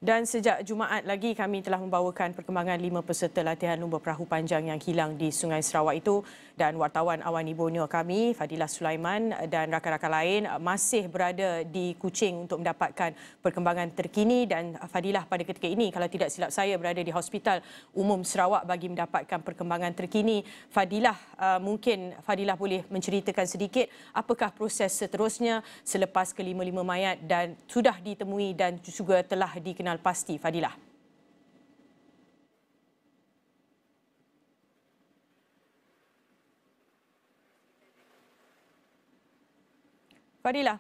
Dan sejak Jumaat lagi kami telah membawakan perkembangan 5 peserta latihan lumba perahu panjang yang hilang di Sungai Sarawak itu, dan wartawan Awani Borneo kami Fadilah Sulaiman dan rakan-rakan lain masih berada di Kuching untuk mendapatkan perkembangan terkini. Dan Fadilah pada ketika ini, kalau tidak silap saya, berada di Hospital Umum Sarawak bagi mendapatkan perkembangan terkini. Fadilah, mungkin Fadilah boleh menceritakan sedikit apakah proses seterusnya selepas kelima-lima mayat dan sudah ditemui dan juga telah dikenal pasti, Fadilah. Fadilah,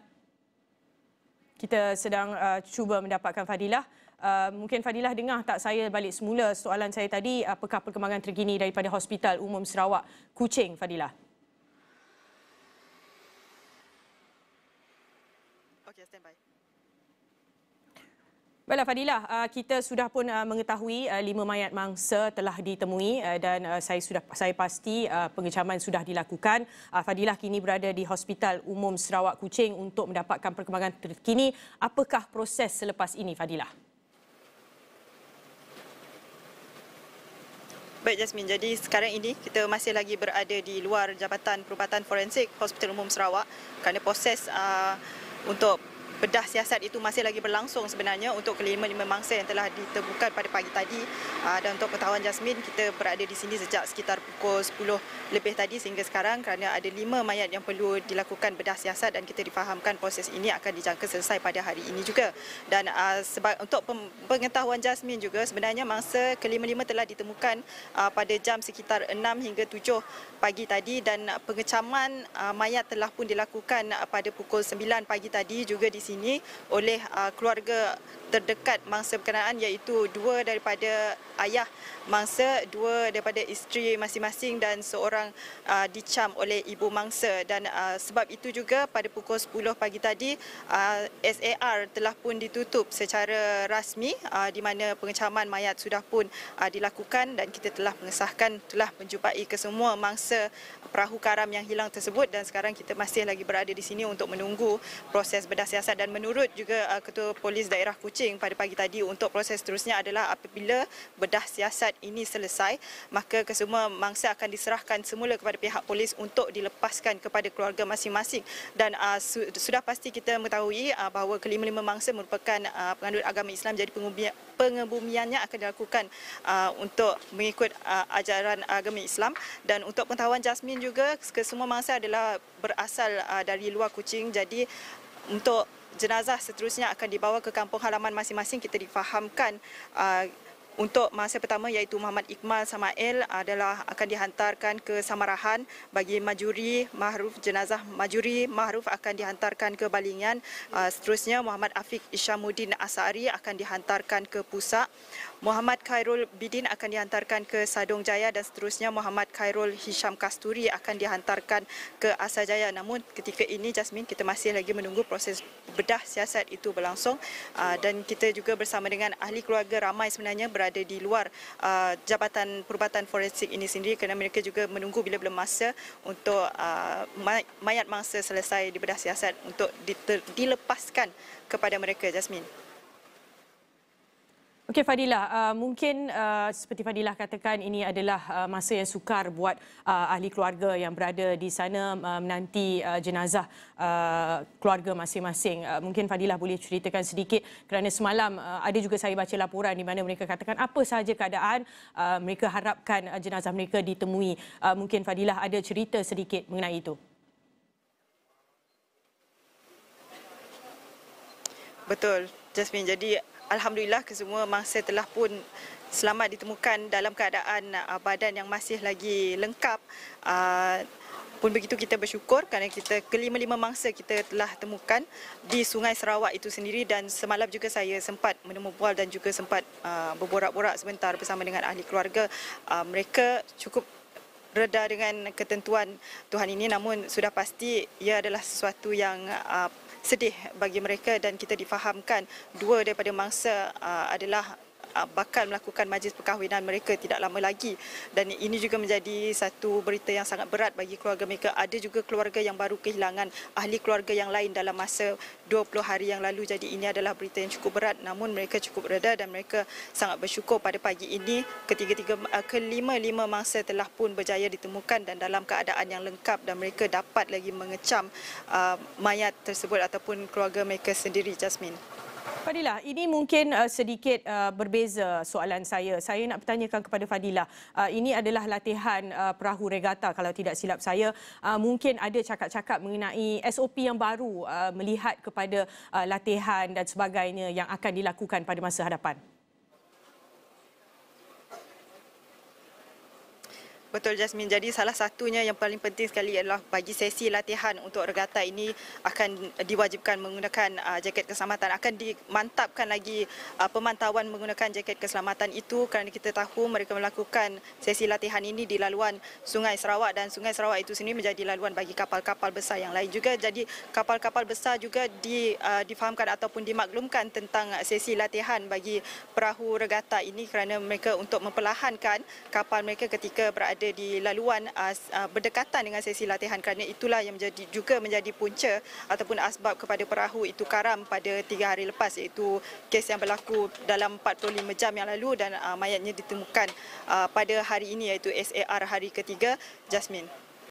kita sedang cuba mendapatkan Fadilah. Mungkin Fadilah dengar tak saya balik semula soalan saya tadi, apakah perkembangan terkini daripada Hospital Umum Sarawak Kuching, Fadilah? Okey, standby. Baiklah Fadilah, kita sudah pun mengetahui 5 mayat mangsa telah ditemui dan saya pasti pengecaman sudah dilakukan. Fadilah kini berada di Hospital Umum Sarawak Kuching untuk mendapatkan perkembangan terkini. Apakah proses selepas ini, Fadilah? Baik Jasmine, jadi sekarang ini kita masih lagi berada di luar Jabatan Perubatan Forensik Hospital Umum Sarawak kerana proses untuk bedah siasat itu masih lagi berlangsung sebenarnya untuk kelima-lima mangsa yang telah ditemukan pada pagi tadi. Dan untuk pengetahuan Jasmine, kita berada di sini sejak sekitar pukul 10 lebih tadi sehingga sekarang kerana ada 5 mayat yang perlu dilakukan bedah siasat dan kita difahamkan proses ini akan dijangka selesai pada hari ini juga. Dan untuk pengetahuan Jasmine juga, sebenarnya mangsa kelima-lima telah ditemukan pada jam sekitar 6 hingga 7 pagi tadi dan pengecaman mayat telah pun dilakukan pada pukul 9 pagi tadi juga di sini oleh keluarga terdekat mangsa berkenaan, iaitu 2 daripada ayah mangsa, 2 daripada isteri masing-masing dan seorang dicam oleh ibu mangsa. Dan sebab itu juga pada pukul 10 pagi tadi SAR telah pun ditutup secara rasmi di mana pengecaman mayat sudah pun dilakukan dan kita telah mengesahkan, telah menjumpai kesemua mangsa perahu karam yang hilang tersebut dan sekarang kita masih lagi berada di sini untuk menunggu proses bedah siasat. Dan menurut juga Ketua Polis Daerah Kuching pada pagi tadi, untuk proses seterusnya adalah apabila bedah siasat ini selesai, maka kesemua mangsa akan diserahkan semula kepada pihak polis untuk dilepaskan kepada keluarga masing-masing. Dan sudah pasti kita mengetahui bahawa kelima-lima mangsa merupakan penganut agama Islam, jadi pengebumiannya akan dilakukan untuk mengikut ajaran agama Islam. Dan untuk pengetahuan Jasmine juga, kesemua mangsa adalah berasal dari luar Kuching, jadi untuk jenazah seterusnya akan dibawa ke kampung halaman masing-masing. Kita difahamkan untuk mangsa pertama iaitu Muhammad Iqmal Samail adalah akan dihantarkan ke Samarahan, bagi Majuri Mahruf, jenazah Majuri Mahruf akan dihantarkan ke Balingan. Seterusnya Muhammad Afiq Ishamuddin Asari akan dihantarkan ke Pusak. Muhammad Khairul Bidin akan dihantarkan ke Sadong Jaya dan seterusnya Muhammad Khairul Hisham Kasturi akan dihantarkan ke Asajaya. Namun ketika ini Jasmine, kita masih lagi menunggu proses bedah siasat itu berlangsung dan kita juga bersama dengan ahli keluarga ramai sebenarnya berada di luar Jabatan Perubatan Forensik ini sendiri kerana mereka juga menunggu bila-bila masa untuk mayat mangsa selesai dibedah siasat untuk dilepaskan kepada mereka, Jasmine. Okey Fadilah, mungkin seperti Fadilah katakan, ini adalah masa yang sukar buat ahli keluarga yang berada di sana menanti jenazah keluarga masing-masing. Mungkin Fadilah boleh ceritakan sedikit kerana semalam ada juga saya baca laporan di mana mereka katakan apa sahaja keadaan mereka harapkan jenazah mereka ditemui. Mungkin Fadilah ada cerita sedikit mengenai itu. Betul, Jasmine. Jadi alhamdulillah kesemua mangsa telah pun selamat ditemukan dalam keadaan badan yang masih lagi lengkap. Pun begitu kita bersyukur kerana kita kelima-lima mangsa kita telah temukan di Sungai Sarawak itu sendiri. Dan semalam juga saya sempat menemu bual dan juga sempat berborak-borak sebentar bersama dengan ahli keluarga. Mereka cukup reda dengan ketentuan Tuhan ini, namun sudah pasti ia adalah sesuatu yang sedih bagi mereka dan kita difahamkan 2 daripada mangsa adalah bakal melakukan majlis perkahwinan mereka tidak lama lagi. Dan ini juga menjadi satu berita yang sangat berat bagi keluarga mereka. Ada juga keluarga yang baru kehilangan ahli keluarga yang lain dalam masa 20 hari yang lalu. Jadi ini adalah berita yang cukup berat, namun mereka cukup reda dan mereka sangat bersyukur pada pagi ini kelima-lima mangsa telah pun berjaya ditemukan dan dalam keadaan yang lengkap dan mereka dapat lagi mengecam mayat tersebut ataupun keluarga mereka sendiri, Jasmine. Fadilah, ini mungkin sedikit berbeza soalan saya. Saya nak bertanyakan kepada Fadilah. Ini adalah latihan perahu regata kalau tidak silap saya. Mungkin ada cakap-cakap mengenai SOP yang baru melihat kepada latihan dan sebagainya yang akan dilakukan pada masa hadapan. Betul, Jasmine. Jadi salah satunya yang paling penting sekali adalah bagi sesi latihan untuk regata ini akan diwajibkan menggunakan jaket keselamatan. Akan dimantapkan lagi pemantauan menggunakan jaket keselamatan itu kerana kita tahu mereka melakukan sesi latihan ini di laluan Sungai Sarawak dan Sungai Sarawak itu sendiri menjadi laluan bagi kapal-kapal besar yang lain juga. Jadi kapal-kapal besar juga difahamkan ataupun dimaklumkan tentang sesi latihan bagi perahu regata ini kerana mereka untuk memperlahankan kapal mereka ketika berada di laluan berdekatan dengan sesi latihan kerana itulah yang menjadi punca ataupun asbab kepada perahu itu karam pada 3 hari lepas, iaitu kes yang berlaku dalam 45 jam yang lalu dan mayatnya ditemukan pada hari ini iaitu SAR hari ketiga, Jasmine.